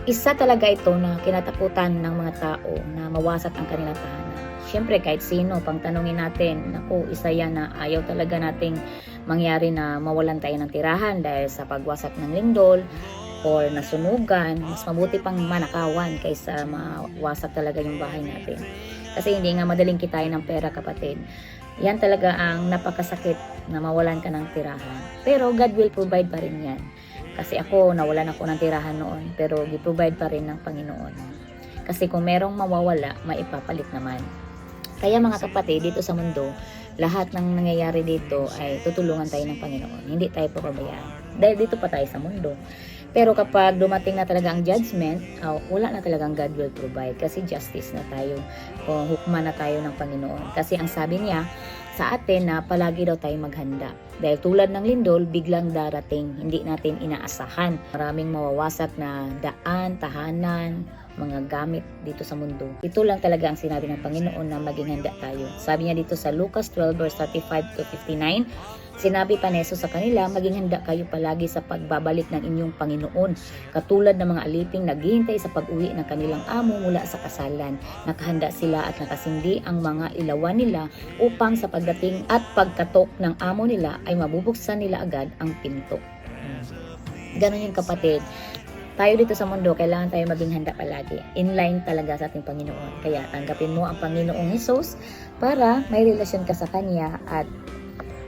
Isa talaga ito na kinatakutan ng mga tao na mawasak ang kanilang tahanan. Siyempre kahit sino, pang tanungin natin, naku, isa yan na ayaw talaga nating mangyari na mawalan tayo ng tirahan dahil sa pagwasak ng lindol or nasunugan. Mas mabuti pang manakawan kaysa mawasak talaga yung bahay natin. Kasi hindi nga madaling kitain ng pera, kapatid. Yan talaga ang napakasakit na mawalan ka ng tirahan. Pero God will provide pa rin yan. Kasi ako, nawalan ako ng tirahan noon, pero gi-provide pa rin ng Panginoon. Kasi kung merong mawawala, maipapalit naman. Kaya mga kapatid, dito sa mundo, lahat ng nangyayari dito ay tutulungan tayo ng Panginoon. Hindi tayo papabayaan. Dahil dito pa tayo sa mundo. Pero kapag dumating na talaga ang judgment, wala na talagang God will provide. Kasi justice na tayo. O hukma na tayo ng Panginoon. Kasi ang sabi niya sa atin na palagi daw tayo maghanda. Dahil tulad ng lindol, biglang darating. Hindi natin inaasahan. Maraming mawawasak na daan, tahanan, mga gamit dito sa mundo. Ito lang talaga ang sinabi ng Panginoon na maging handa tayo. Sabi niya dito sa Lucas 12 verse 35 to 59, sinabi pa ni Jesus sa kanila, maging handa kayo palagi sa pagbabalik ng inyong Panginoon. Katulad ng mga aliping naghihintay sa pag-uwi ng kanilang amo mula sa kasalan. Nakahanda sila at nakasindi ang mga ilawan nila upang sa pagdating at pagkatok ng amo nila ay mabubuksan nila agad ang pinto. Ganon yun, kapatid. Tayo dito sa mundo, kailangan tayo maging handa palagi. Inline talaga sa ating Panginoon. Kaya tanggapin mo ang Panginoong Jesus para may relasyon ka sa Kanya at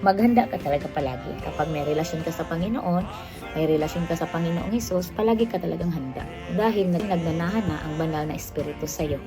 maghanda ka talaga palagi. Kapag may relasyon ka sa Panginoon, may relasyon ka sa Panginoong Jesus, palagi ka talagang handa. Dahil nagnanahan na ang banal na Espiritu sa iyo.